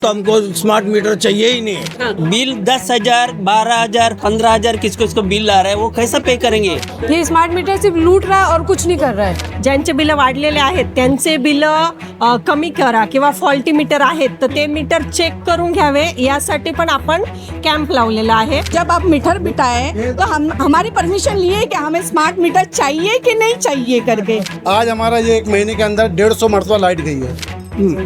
तो हमको smart meter चाहिए ही नहीं। हाँ। बिल 10,000, 12,000, 15,000 किसको किसको बिल आ रहा है, वो कैसे पे करेंगे? हे स्मार्ट मीटर सिर्फ लूट रहा है और कुछ नहीं कर रहा है. ज्यांचे बिलं वाढलेले आहेत त्यांचे बिलं कमी करा किंवा फॉल्टी मीटर आहेत तर ते मीटर चेक करून घ्यावे यासाठी पण आपण कॅम्प लावलेला आहे. जब आप मीटर बिठाए तो हम हमारी परमिशन लिए कि हमें स्मार्ट मीटर चाहिए कि नहीं चाहिए करके. आज हमारा ये 1 महीने के अंदर 150 मरतबा लाइट गई है।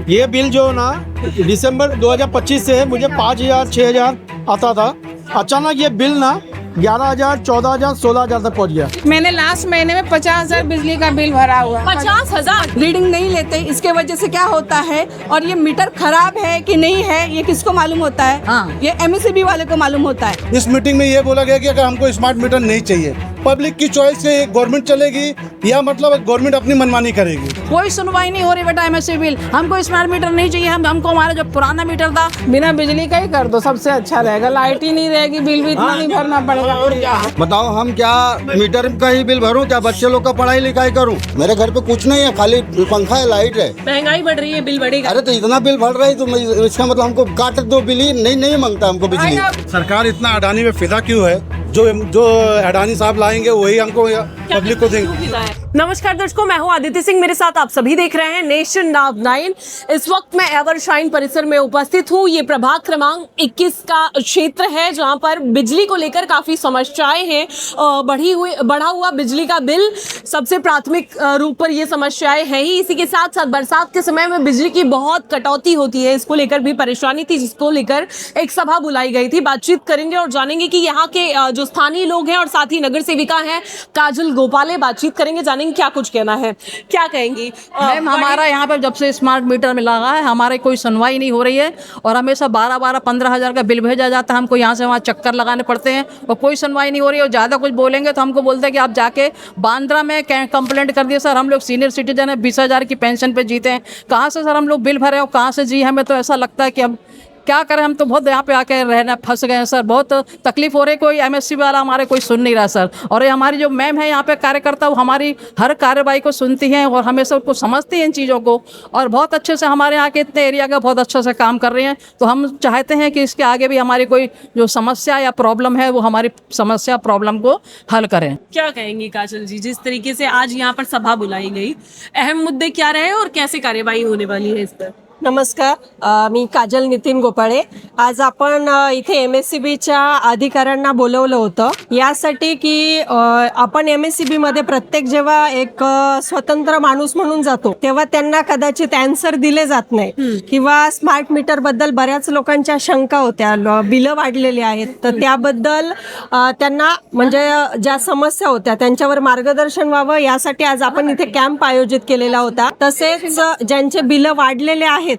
ये बिल जो ना दिसंबर 2025 से मुझे 5,000 6,000 आता था। अचानक ये बिल ना 11,000 14,000 16,000 तक पहुंच गया। मैंने लास्ट महीने में 50,000 बिजली का बिल भरा हुआ। 50,000. रीडिंग नहीं लेते, इसके वजह से क्या होता है और ये मीटर खराब है कि नहीं है ये किसको मालूम होता है? हाँ. ये एमएससीबी वाले को मालूम होता है. इस मीटिंग में ये बोला गया कि अगर हमको स्मार्ट मीटर नहीं चाहिए, पब्लिक की चॉइस से गवर्नमेंट चलेगी या मतलब गवर्नमेंट अपनी मनमानी करेगी। कोई सुनवाई नहीं हो रही बेटा एमएससी बिल। हमको स्मार्ट मीटर नहीं चाहिए, हमको हमारा जो पुराना मीटर था बिना बिजली का ही कर दो, सबसे अच्छा रहेगा। लाइट ही नहीं रहेगी, बिल भी इतना नहीं भरना पड़ेगा। और क्या बताओ, हम क्या मीटर का ही बिल भरूं, क्या बच्चे लोग का पढ़ाई लिखाई करूं? मेरे घर पे कुछ नहीं है, खाली पंखा है, लाइट है। महंगाई बढ़ रही है, बिल बढ़ेगा. अरे तो इतना बिल भर रहा है तो इसका मतलब हमको काट दो बिल ही नहीं मांगता हमको बिजली। सरकार इतना अडानी में फिदा क्यों है? जो अडानी साहब लाएंगे वही हमको पब्लिक को देंगे। नमस्कार दर्शकों, मैं हूं आदित्य सिंह, मेरे साथ आप सभी देख रहे हैं नेशन नाउ 9। इस वक्त मैं एवरशाइन परिसर में उपस्थित हूं। ये प्रभाग क्रमांक 21 का क्षेत्र है जहां पर बिजली को लेकर काफी समस्याएं हैं। बढ़ा हुआ बिजली का बिल सबसे प्राथमिक रूप पर ये समस्याएं हैं ही। इसी के साथ साथ बरसात के समय में बिजली की बहुत कटौती होती है, इसको लेकर भी परेशानी थी, जिसको लेकर एक सभा बुलाई गई थी। बातचीत करेंगे और जानेंगे कि यहाँ के जो स्थानीय लोग हैं और साथ ही नगर सेविका हैं काजल गोपाले, बातचीत करेंगे, जानेंगे क्या कुछ कहना है, क्या कहेंगी। मैम, हमारा यहाँ पे जब से स्मार्ट मीटर में लगा है हमारे कोई सुनवाई नहीं हो रही है और हमेशा 12-15 का बिल भेजा जाता है। हमको यहाँ से वहाँ चक्कर लगाने पड़ते हैं और कोई सुनवाई नहीं हो रही है। और ज़्यादा कुछ बोलेंगे तो हमको बोलते हैं कि आप जाके बांद्रा में कंप्लेंट कर दिए। सर, हम लोग सीनियर सिटीजन है, 20,000 की पेंशन पे जीते हैं, कहाँ से सर हम लोग बिल भरे और कहाँ से जी? हमें तो ऐसा लगता है कि हम क्या करें, हम तो बहुत यहाँ पे आके रहना फंस गए हैं सर। बहुत तकलीफ हो रही है, कोई एमएससी वाला हमारे कोई सुन नहीं रहा सर। और ये हमारी जो मैम है यहाँ पे कार्यकर्ता, वो हमारी हर कार्यवाही को सुनती हैं और हमेशा उनको समझती हैं इन चीज़ों को और बहुत अच्छे से हमारे यहाँ के इतने एरिया का बहुत अच्छे से काम कर रहे हैं। तो हम चाहते हैं कि इसके आगे भी हमारी कोई जो समस्या या प्रॉब्लम है वो हमारी समस्या प्रॉब्लम को हल करें। क्या कहेंगी काजल जी, जिस तरीके से आज यहाँ पर सभा बुलाई गई, अहम मुद्दे क्या रहे और कैसे कार्यवाही होने वाली है इस पर? नमस्कार, मी काजल नितीन गोपाळे. आज आपण इथे MSCBच्या अधिकाऱ्यांना बोलवलं होतं यासाठी की आपण MSCB मध्ये प्रत्येक जेव्हा एक स्वतंत्र माणूस म्हणून जातो तेव्हा त्यांना कदाचित आन्सर दिले जात नाही किंवा स्मार्ट मीटर बद्दल बऱ्याच लोकांच्या शंका होत्या, बिलं वाढलेली आहेत, तर त्याबद्दल त्यांना म्हणजे ज्या समस्या होत्या त्यांच्यावर मार्गदर्शन व्हावं यासाठी आज आपण इथे कॅम्प आयोजित केलेला होता. तसेच ज्यांचे बिलं वाढलेले आहेत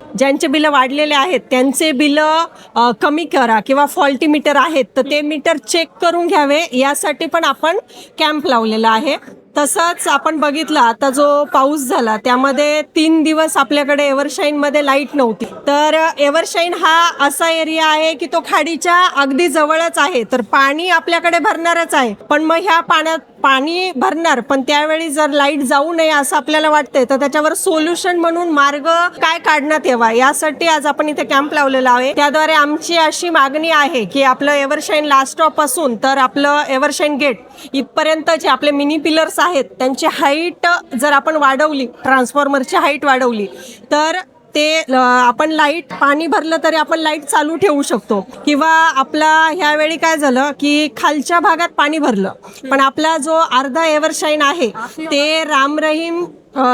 त्यांचे बिलं कमी करा किंवा फॉल्टी मीटर आहेत तर ते मीटर चेक करून घ्यावे यासाठी पण आपण कॅम्प लावलेला आहे. तसंच आपण बघितलं आता जो पाऊस झाला त्यामध्ये 3 दिवस आपल्याकडे एव्हरशाईनमध्ये लाईट नव्हती. तर एव्हरशाईन हा असा एरिया आहे की तो खाडीच्या अगदी जवळच आहे, तर पाणी आपल्याकडे भरणारच आहे. पण मग ह्या पाण्यात पाणी भरणार पण त्यावेळी जर लाईट जाऊ नये असं आपल्याला वाटतंय, तर त्याच्यावर सोल्युशन म्हणून मार्ग काय काढण्यात यावा यासाठी आज आपण इथे कॅम्प लावलेला आहे. त्याद्वारे आमची अशी मागणी आहे की आपलं एव्हरशाईन लास्ट स्टॉप पासून तर आपलं एव्हरशाईन गेट इथपर्यंत जे आपले मिनी पिलर्स आहेत त्यांची हाईट जर आपण वाढवली, ट्रान्सफॉर्मरची हाईट वाढवली, तर ते आपण लाईट पाणी भरलं तरी आपण लाईट चालू ठेवू शकतो. किंवा आपला ह्यावेळी काय झालं की खालच्या भागात पाणी भरलं पण आपला जो अर्धा एव्हरशाईन आहे ते राम रहीम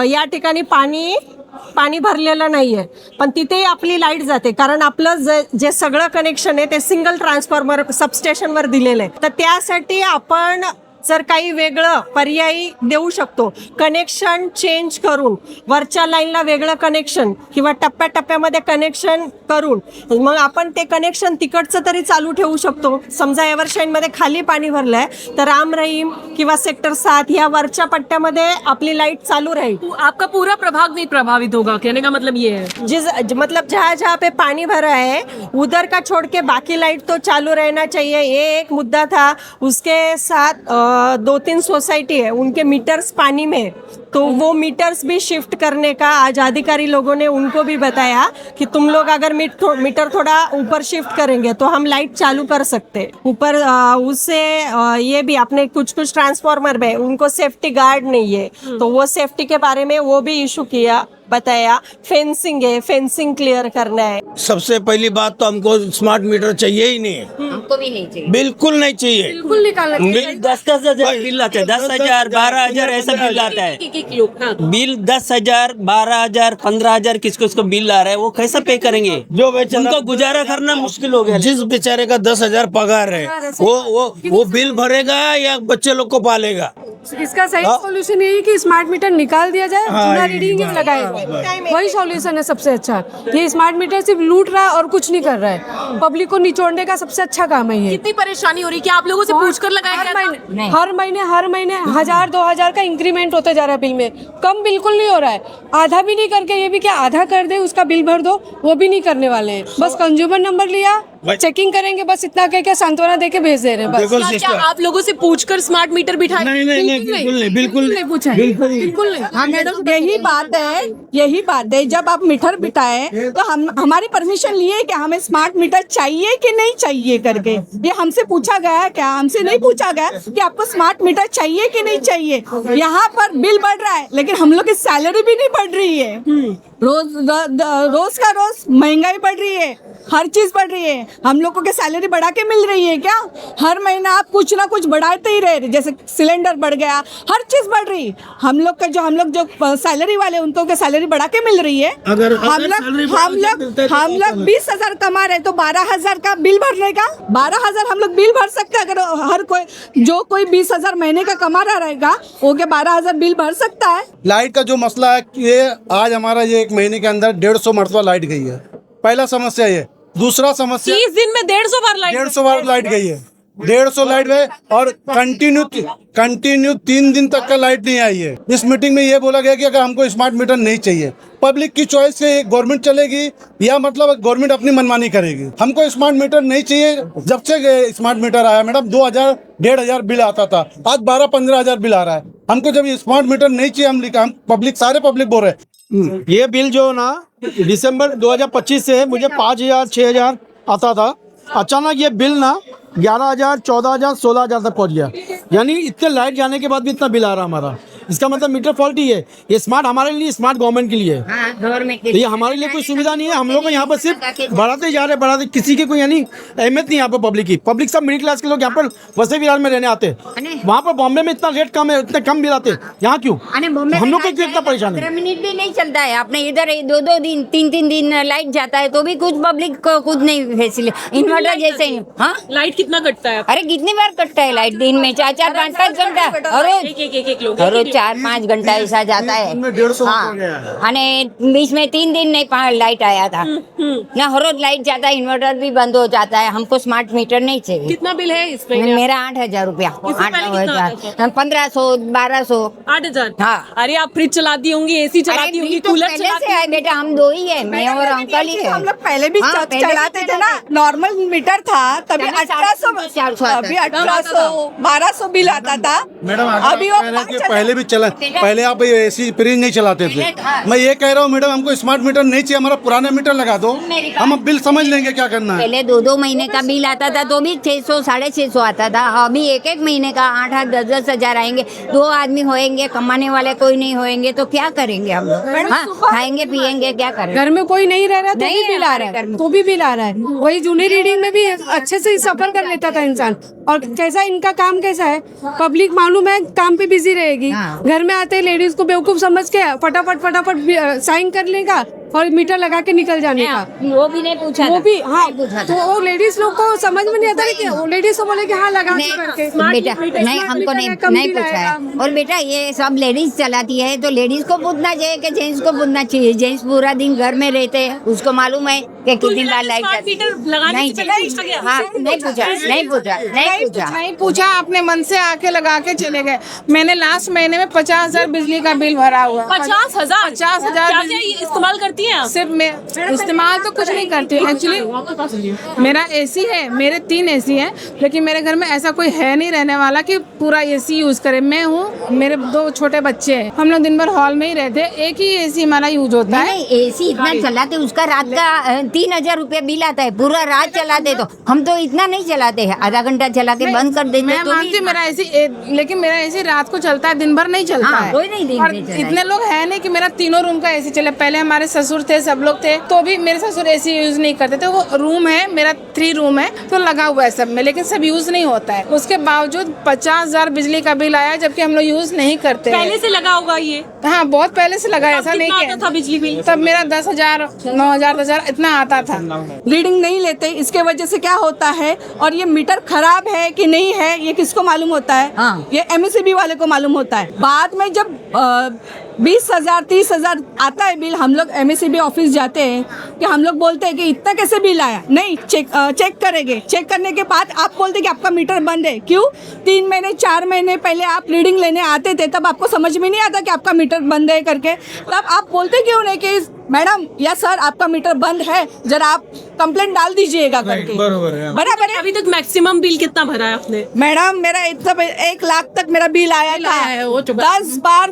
या ठिकाणी पाणी भरलेलं नाहीये, पण तिथे आपली लाईट जाते कारण आपलं जे सगळं कनेक्शन आहे ते सिंगल ट्रान्सफॉर्मर सबस्टेशनवर दिलेलं आहे. तर त्यासाठी आपण जर काही वेगळं पर्यायी देऊ शकतो, कनेक्शन चेंज करून वरच्या लाईनला वेगळं कनेक्शन किंवा टप्प्याटप्प्यामध्ये कनेक्शन करून मग आपण ते कनेक्शन तिकडचं तरी चालू ठेवू शकतो. समजा एव्हरशाईनमध्ये खाली पाणी भरलंय तर राम रहीम किंवा सेक्टर 7 या वरच्या पट्ट्यामध्ये आपली लाईट चालू राहील. आपका पूरा प्रभाग नहीं प्रभावित होगा, कहने का मतलब ये है? मतलब जहाँ पे पानी भरा है उधर का छोड़ के बाकी लाइट तो चालू रहना चाहिए, ये एक मुद्दा था. उसके साथ 2-3 सोसाइटी है, उनके मीटर्स पानी में तो वो मीटर्स भी शिफ्ट करने का आज अधिकारी लोगों ने उनको भी बताया कि तुम लोग अगर मीटर थोड़ा ऊपर शिफ्ट करेंगे तो हम लाइट चालू कर सकते ऊपर। उससे ये भी अपने कुछ ट्रांसफार्मर में उनको सेफ्टी गार्ड नहीं है, तो वो सेफ्टी के बारे में वो भी इशू किया, बताया। फेंसिंग है, फेंसिंग क्लियर करना है। सबसे पहली बात तो हमको स्मार्ट मीटर चाहिए ही नहीं है, हमको भी नहीं चाहिए, बिल्कुल नहीं चाहिए। बिल्कुल निकालना चाहिए। 10,000 बिल आता है, 10,000 12,000 ऐसा बिल आता है। बिल 10,000 12,000 15,000 किसको बिल आ रहा है, वो कैसा पे करेंगे? जो बेचारा उनको गुजारा करना मुश्किल हो गया। जिस बेचारे का 10,000 पगार है वो बिल भरेगा या बच्चे लोग को पालेगा? इसका सही सॉल्यूशन यही कि स्मार्ट मीटर निकाल दिया जाए, बिना रीडिंग के लगाया जाए, वही सॉल्यूशन है सबसे अच्छा। ये स्मार्ट मीटर सिर्फ लूट रहा है और कुछ नहीं कर रहा है, पब्लिक को निचोड़ने का सबसे अच्छा काम है ये। कितनी परेशानी हो रही है? क्या आप लोगों से पूछकर लगाया गया था? हर महीने 1,000-2,000 का इंक्रीमेंट होता जा रहा है बिल में, कम बिल्कुल नहीं हो रहा है। आधा भी नहीं करके ये भी क्या आधा कर दे उसका बिल भर दो, वो भी नहीं करने वाले हैं। बस कंज्यूमर नंबर लिया, चेकिंग करेंगे, बस इतना कह के सांत्वना दे के भेज दे रहे हैं बस। क्या आप लोगों से पूछकर स्मार्ट मीटर बिठाए? बिल्कुल नहीं पूछा, बिल्कुल नहीं। हाँ मैडम, यही बात है जब आप मीटर बिठाए तो हम हमारी परमिशन लिए कि हमें स्मार्ट मीटर चाहिए कि नहीं चाहिए करके। ये हमसे पूछा गया है क्या? हमसे नहीं पूछा गया कि आपको स्मार्ट मीटर चाहिए कि नहीं चाहिए। यहाँ पर बिल बढ़ रहा है लेकिन हम लोग की सैलरी भी नहीं बढ़ रही है। रोज का रोज महंगाई बढ़ रही है, हर चीज बढ़ रही है। हम लोगों के सैलरी बढ़ा के मिल रही है क्या? हर महीना आप कुछ ना कुछ बढ़ाते ही रहे, जैसे सिलेंडर बढ़ गया, हर चीज बढ़ रही। हम लोग जो सैलरी वाले उनको के सैलरी बढ़ा के मिल रही है। अगर हम लोग 20,000 कमा रहे तो 12,000 का बिल भरने का 12,000 हम लोग बिल भर सकते हैं। अगर हर कोई 20,000 महीने का कमा रहा रहेगा वो के 12,000 बिल भर सकता है। लाइट का जो मसला है ये आज हमारा ये 1 महीने के अंदर 150 मरतबा लाइट गई है। पहला समस्या ये। दूसरा समस्या 30 दिन में 150 बार लाइट 150 बार लाइट गई है, 150 लाइट गए और कंटिन्यू 3 दिन तक का लाइट नहीं आई है। इस मीटिंग में ये बोला गया कि अगर हमको स्मार्ट मीटर नहीं चाहिए, पब्लिक की चॉइस से गवर्नमेंट चलेगी या मतलब गवर्नमेंट अपनी मनमानी करेगी। हमको स्मार्ट मीटर नहीं चाहिए। जब से स्मार्ट मीटर आया मैडम 2,000 1,500 बिल आता था, आज 12-15,000 बिल आ रहा है। हमको जब ये स्मार्ट मीटर नहीं चाहिए, हम सारे पब्लिक बोल रहे हैं। ये बिल जो ना दिसंबर 2025 से मुझे 5,000 6,000 आता था। अचानक ये बिल ना 11,000 14,000 16,000 तक पहुंच गया। यानी इतने लाइट जाने के बाद भी इतना बिल आ रहा हमारा। इसका मतलब मीटर फॉल्टी है। ये स्मार्ट हमारे लिए, स्मार्ट गवर्नमेंट के लिए गवर्नमेंट ये हमारे लिए कोई सुविधा नहीं है। हम लोग यहाँ पर सिर्फ बढ़ाते जा रहे, बढ़ाते, किसी की कोई यानी अहमियत नहीं यहाँ पर पब्लिक की। पब्लिक सब मिडिल क्लास के लोग यहाँ पर वैसे विरार में रहने आते हैं। वहाँ पर बॉम्बे में इतना रेट कम है, इतने कम बिल आते हैं, यहाँ क्यों? हम लोग को इतना परेशानी 15 मिनट भी नहीं चलता है। अपने इधर 2-2 दिन 3-3 दिन लाइट जाता है तो भी कुछ पब्लिक को कुछ नहीं फैसिलिटी। इन्वर्टर जैसे ही। हाँ, लाइट कितना कटता है? अरे कितनी बार कटता है लाइट? दिन में 4-4 5-5 घंटा और रोज 4-5 घंटा ऐसा जाता है। हाँ, बीच में 3 दिन नहीं लाइट आया था ना। हर रोज लाइट जाता है, इन्वर्टर भी बंद हो जाता है। हमको स्मार्ट मीटर नहीं चाहिए। कितना बिल है इस पे? मेरा 8,000 रुपया, 8,000 1500 1200 8,000। हाँ। अरे आप फ्रिज चलाती होंगी, एसी चलाती होंगी, कूलर चलाती है बेटा। हम 2 ही है, मैं और अंकल ही है। हम लोग पहले भी चलाते थे ना। नॉर्मल मीटर था तभी 1,800 अभी 1,800 1,200 बिल आता था। मैडम अभी वो पहले भी चला, पहले आप एसी फ्रिज नहीं चलाते थे। मैं ये कह रहा हूँ मैडम हमको स्मार्ट मीटर नहीं चाहिए, हमारा पुराना मीटर लगा दो, हम अब बिल समझ लेंगे क्या करना है। पहले 2-2 महीने का बिल आता था तो भी 600 650 आता था। अभी 1-1 महीने का 8-8 10-10 हजार आएंगे। 2 आदमी होएंगे, कमाने वाले कोई नहीं होएंगे तो क्या करेंगे हम लोग? हाँ, खाएंगे पिएंगे क्या करेंगे? घर में कोई नहीं रह रहा तो भी बिल आ रहा है, तो भी बिल आ रहा है। वही जूनी रीडिंग में भी अच्छे से सफर कर लेता था इंसान। और कैसा इनका काम कैसा है, पब्लिक मालूम है काम पे बिजी रहेगी। घर में आते लेडीज को बेवकूफ समझ के फटाफट साइन कर लेगा और मीटर लगा के निकल जाने का। वो भी नहीं पूछा, वो भी हाँ। तो वो लेडीज लोग को समझ में नहीं आता कि वो लेडीज को बोले कि हाँ लगा के करके। बेटा नहीं, हमको नहीं पूछा है। और बेटा ये सब लेडीज चलाती है तो लेडीज को पूछना चाहिए कि जेंट्स को पूछना चाहिए। जेंट्स पूरा दिन घर में रहते हैं, उसको मालूम है कि कितनी बार लाइट स्मार्ट जाती है। मीटर लगाने नहीं से पहले पूछा गया? हाँ, नहीं पूछा। नहीं पूछा, अपने मन से आके लगा के चले गए। मैंने लास्ट महीने में 50,000 बिजली का बिल भरा हुआ। 50,000 50,000 क्या क्या इस्तेमाल करती हैं आप? सिर्फ मैं इस्तेमाल तो कुछ नहीं करती एक्चुअली। मेरा एसी है, मेरे 3 एसी हैं, लेकिन मेरे घर में ऐसा कोई है नहीं रहने वाला कि पूरा एसी यूज करे। मैं हूँ, मेरे 2 छोटे बच्चे हैं, हम लोग दिन भर हॉल में ही रहते हैं। एक ही एसी हमारा यूज होता है। नहीं, एसी इतना चलाते, उसका रात का 3,000 रुपया बिल आता है। पूरा रात चलाते तो हम तो इतना नहीं चलाते हैं, आधा घंटा चला के बंद कर देते। मैं मानती हूँ मेरा एसी, लेकिन मेरा एसी रात को चलता है, दिन भर नहीं चलता हाँ, है। कोई नहीं दिन और में चला इतने लोग हैं नहीं कि मेरा तीनों रूम का एसी चले। पहले हमारे ससुर थे, सब लोग थे, तो भी मेरे ससुर एसी यूज नहीं करते थे। वो रूम है, मेरा 3 रूम है, तो लगा हुआ है सब में, लेकिन सब यूज नहीं होता है। उसके बावजूद 50,000 बिजली का बिल आया, जबकि हम लोग यूज नहीं करते हैं। पहले से लगा होगा ये? हाँ, बहुत पहले से लगा है, ऐसा नहीं कितना आता था बिजली बिल? तब मेरा 10,000, 9,000, 10,000 इतना आता था। रीडिंग नहीं लेते, इसके वजह से क्या होता है, और ये मीटर खराब है कि नहीं है ये किसको मालूम होता है? हाँ। ये एमएससीबी वाले को मालूम होता है। बाद में जब 20,000 30,000 आता है बिल, हम लोग एमएससीबी ऑफिस जाते हैं कि हम लोग बोलते हैं कि इतना कैसे बिल आया? नहीं, चेक करेंगे। चेक करने के बाद आप बोलते हैं कि आपका मीटर बंद है। क्यों? 3 महीने 4 महीने पहले आप रीडिंग लेने आते थे, तब आपको समझ में नहीं आता कि आपका मीटर बंद है करके। तब आप बोलते क्यों नहीं कि मैडम या सर आपका मीटर बंद है, जरा आप कंप्लेंट डाल दीजिएगा करके। बराबर है। अभी तक मैक्सिमम बिल कितना भरा है आपने? मैडम मेरा 1 लाख तक मेरा बिल आया था। 10 बार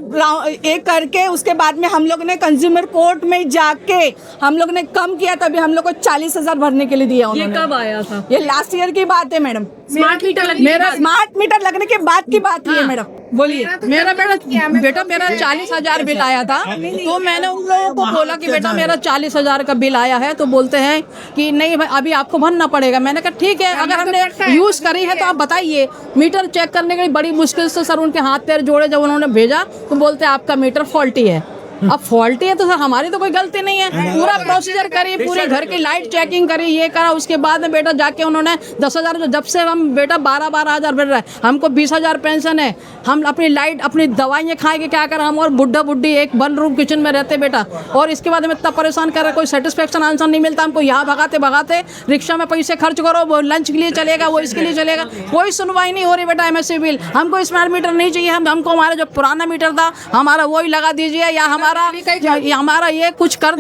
एक करके उसके बाद में हम लोग ने कंज्यूमर कोर्ट में जाके हम लोग ने कम किया, तभी हम लोग को 40,000 भरने के लिए दिया ये उन्होंने। कब आया था? ये लास्ट ईयर की बात है मैडम। स्मार्ट मीटर लगने के मेरा बाद? स्मार्ट मीटर लगने के बाद की बात है मैडम। बोलिए। मेरा बेटा मेरा 40,000 बिल आया था, तो मैंने उन लोगों को बोला कि बेटा मेरा 40,000 का बिल आया है, तो बोलते हैं कि नहीं भाई अभी आपको भरना पड़ेगा। मैंने कहा ठीक है, अगर हमने यूज करी है तो आप बताइए। मीटर चेक करने के लिए बड़ी मुश्किल से सर उनके हाथ पैर जोड़े, जब उन्होंने भेजा तो बोलते हैं आपका मीटर फॉल्टी है। अब फॉल्टी है तो सर हमारी तो कोई गलती नहीं है। पूरा प्रोसीजर करी, पूरे घर की लाइट चेकिंग करी, ये करा। उसके बाद में बेटा जाके उन्होंने 10,000, जब से हम बेटा 12,000 मिल रहा है, हमको 20,000 पेंशन है। हम अपनी लाइट अपनी दवाइयाँ खाए के क्या करें हम, और बुढ़ा बुढ़ी एक 1 रूम किचन में रहते बेटा। और इसके बाद में इतना परेशान कर रहे, कोई सेटिस्फेक्शन आंसर नहीं मिलता हमको। यहाँ भगाते भगाते रिक्शा में पैसे खर्च करो, वो लंच के लिए चलेगा, वो इसके लिए चलेगा, कोई सुनवाई नहीं हो रही बेटा। एमएससी बिल हमको स्मार्ट मीटर नहीं चाहिए। हमको हमारा जो पुराना मीटर था हमारा वही लगा दीजिए, या हमारा ये कुछ कर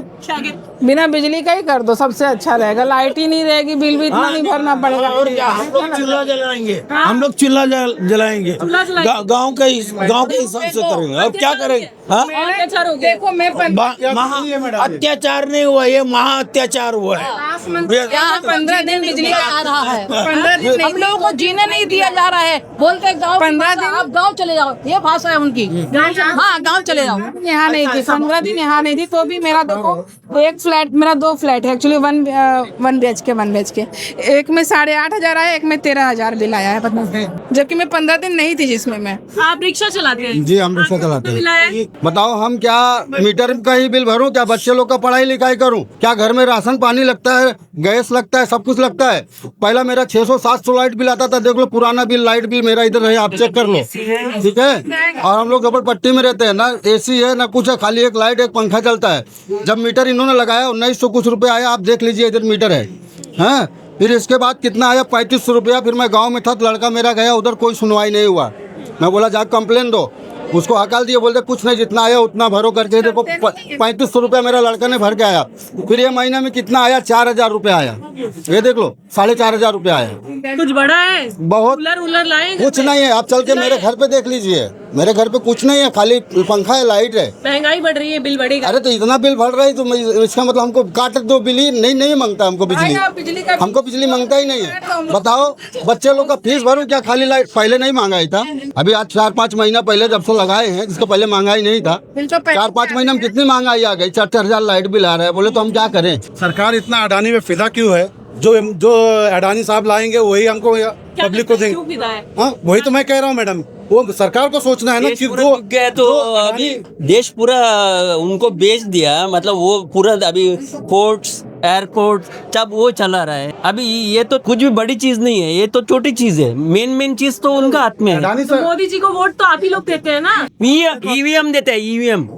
बिना बिजली का ही कर दो, सबसे अच्छा रहेगा। लाइट ही नहीं रहेगी, बिल भी इतना नहीं भरना पड़ेगा। और क्या, हम लोग चूल्हा जलाएंगे, हम लोग चूल्हा जलाएंगे, गाँव के हिसाब से करेंगे। अब क्या करेंगे? देखो मैं अत्याचार नहीं हुआ, ये महा अत्याचार हुआ है। यहाँ 15 दिन बिजली आ रहा है, 15 दिन हम लोगों को जीने नहीं दिया जा रहा है। बोलते गाँव 15 दिन आप गाँव चले जाओ, ये भाषा है उनकी। हाँ, गाँव चले जाओ। यहाँ नहीं थी, 15 दिन यहाँ नहीं थी, तो भी मेरा देखो एक फ्लैट, मेरा 2 फ्लैट है एक्चुअली, 1 BHK। एक में 8,500 आया, एक में 13,000 बिल आया है, पता नहीं। जबकि मैं 15 दिन नहीं थी जिसमें मैं। आप रिक्शा चलाते हैं? जी हम रिक्शा चलाते बिल आया है? हैं। बताओ हम क्या मीटर का ही बिल भरूं? क्या बच्चे लोग का पढ़ाई लिखाई करूं? क्या घर में राशन पानी लगता है, गैस लगता है, सब कुछ लगता है। पहला मेरा 600-700 लाइट बिल आता था, देख लो पुराना बिल, लाइट बिल मेरा इधर है, आप चेक कर लो, ठीक है। और हम लोग झोपड़पट्टी में रहते हैं, ना एसी है ना कुछ है, खाली एक लाइट एक पंखा चलता है। जब मीटर इन्होंने लगाया 1900 कुछ रुपये आया, आप देख लीजिए इधर मीटर है। हाँ, फिर इसके बाद कितना आया? 3500 रुपया। फिर मैं गाँव में था तो लड़का मेरा गया उधर, कोई सुनवाई नहीं हुआ। मैं बोला जा कंप्लेन दो, उसको हकाल दिए, बोलते कुछ नहीं, जितना आया उतना भरो करके। देखो 3500 रुपया मेरा लड़का ने भर के आया। फिर ये महीने में कितना आया? 4,000 रुपया आया। ये देख लो 4,500 रुपया आया। कुछ बड़ा है? बहुत कूलर लाए? कुछ नहीं है, आप चल के मेरे घर पे देख लीजिए, मेरे घर पे कुछ नहीं है, खाली पंखा है, लाइट है। महंगाई बढ़ रही है, बिल बढ़ेगा। अरे तो इतना बिल बढ़ रहा है तो इसका मतलब हमको काट दो बिल ही नहीं मांगता हमको बिजली, हमको बिजली मांगता ही नहीं है। बताओ बच्चे लोग का फीस भरूं क्या? खाली लाइट पहले नहीं महंगाई था, अभी आज 4-5 महीना पहले जब से लगाए हैं, जिसको पहले महंगाई नहीं था। 4-5 महीने में कितनी महंगाई आ गई, 4,000 लाइट बिल आ रहा है। बोले तो हम क्या करें? सरकार इतना अडानी में फिदा क्यों है? जो अडानी साहब लाएंगे वही हमको पब्लिक को देंगे। हाँ, वही तो मैं कह रहा हूँ मैडम, वो सरकार को सोचना है ना कि वो गया तो अभी देश पूरा उनको बेच दिया, मतलब वो पूरा अभी कोर्ट्स एयरपोर्ट सब वो चला रहा है। अभी ये तो कुछ भी बड़ी चीज नहीं है, ये तो छोटी चीज है। मेन चीज तो उनका हाथ में है। अडानी तो सर मोदी जी को वोट तो आप ही लोग देते हैं ना। ईवीएम देते हैं, ईवीएम।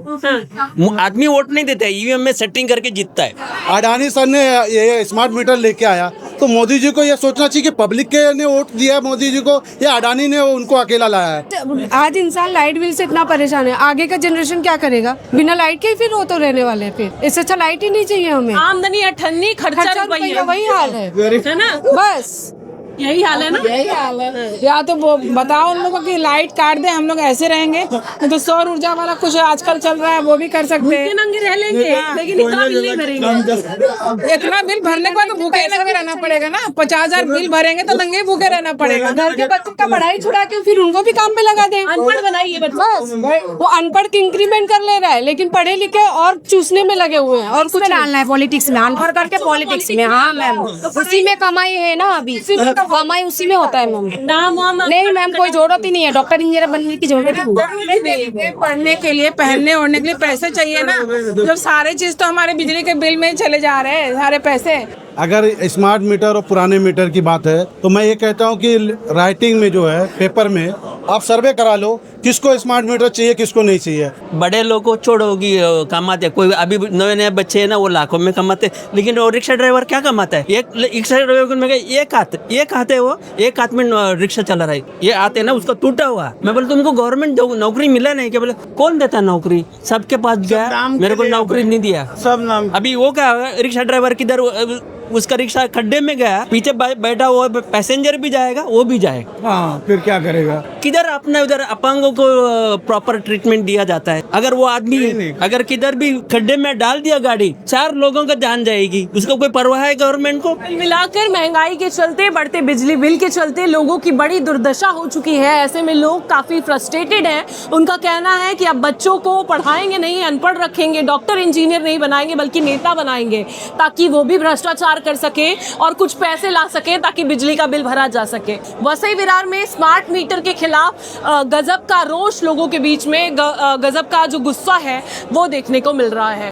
आदमी वोट नहीं देता है, ईवीएम में सेटिंग करके जीतता है। अडानी सर ने ये स्मार्ट मीटर लेके आया तो मोदी जी को ये सोचना चाहिए कि पब्लिक के ने वोट दिया मोदी जी को या अडानी ने उनको अकेला लाया है। आज इंसान लाइट बिल से इतना परेशान है, आगे का जनरेशन क्या करेगा? बिना लाइट के ही फिर वो तो रहने वाले हैं। फिर इससे अच्छा लाइट ही नहीं चाहिए हमें। आमदनी अठन्नी, खर्चा रुपया, वही हाल है ना? बस यही हाल है ना। यही हाल है। या तो वो बताओ उन लोगों की लाइट काट दे, हम लोग ऐसे रहेंगे। तो सौर ऊर्जा वाला कुछ आजकल चल रहा है, वो भी कर सकते हैं। नंगे रह लेंगे, लेकिन इतना बिल नहीं भरेंगे। इतना बिल भरने के बाद तो भूखे नंगे रहना पड़ेगा ना। 50,000 बिल भरेंगे तो नंगे भूखे रहना पड़ेगा। घर के बच्चों का पढ़ाई छुड़ा के फिर उनको भी काम पे लगा दें। अनपढ़ बनाइए बस वो अनपढ़ की इंक्रीमेंट कर ले रहा है, लेकिन पढ़े लिखे और चूसने में लगे हुए हैं। और कुछ डालना है पॉलिटिक्स में, अनपढ़ करके पॉलिटिक्स में। हाँ मैम, उसी में कमाई है ना। अभी कमाई उसी में होता है मैम। नहीं मैम, कोई जरूरत ही नहीं है, डॉक्टर इंजीनियर बनने की जरूरत नहीं। पढ़ने के लिए, पहनने ओढ़ने के लिए पैसे चाहिए ना। जब सारे चीज तो हमारे बिजली के बिल में ही चले जा रहे हैं सारे पैसे। अगर स्मार्ट मीटर और पुराने मीटर की बात है तो मैं ये कहता हूँ कि राइटिंग में जो है पेपर में आप सर्वे करा लो, किसको स्मार्ट मीटर चाहिए किसको नहीं चाहिए। बड़े लोग को छोड़ोगी कमाते, कोई अभी नए बच्चे हैं ना वो लाखों में कमाते, लेकिन वो रिक्शा ड्राइवर क्या कमाता है? एक रिक्शा ड्राइवर में एक हाथ है, वो एक हाथ में रिक्शा चला रहा है, ये आते हैं ना उसका टूटा हुआ। मैं बोले तुमको गवर्नमेंट नौकरी मिला नहीं क्या? बोले कौन देता नौकरी? सबके पास गया, मेरे को नौकरी नहीं दिया। सब नाम अभी वो क्या रिक्शा ड्राइवर किधर, उसका रिक्शा खड्डे में गया, पीछे बैठा हुआ पैसेंजर भी जाएगा, वो भी जाएगा। हाँ, फिर क्या करेगा? किधर अपने उधर अपांगों को प्रॉपर ट्रीटमेंट दिया जाता है? अगर वो आदमी अगर किधर भी खड्डे में डाल दिया गाड़ी, 4 लोगों का जान जाएगी, उसको कोई परवाह है गवर्नमेंट को? मिलाकर महंगाई के चलते, बढ़ते बिजली बिल के चलते लोगों की बड़ी दुर्दशा हो चुकी है। ऐसे में लोग काफी फ्रस्ट्रेटेड हैं। उनका कहना है कि अब बच्चों को पढ़ाएंगे नहीं, अनपढ़ रखेंगे, डॉक्टर इंजीनियर नहीं बनाएंगे बल्कि नेता बनाएंगे, ताकि वो भी भ्रष्टाचार कर सके और कुछ पैसे ला सके ताकि बिजली का बिल भरा जा सके। वसई विरार में स्मार्ट मीटर के खिलाफ गजब का रोष लोगों के बीच में, गजब का जो गुस्सा है वो देखने को मिल रहा है।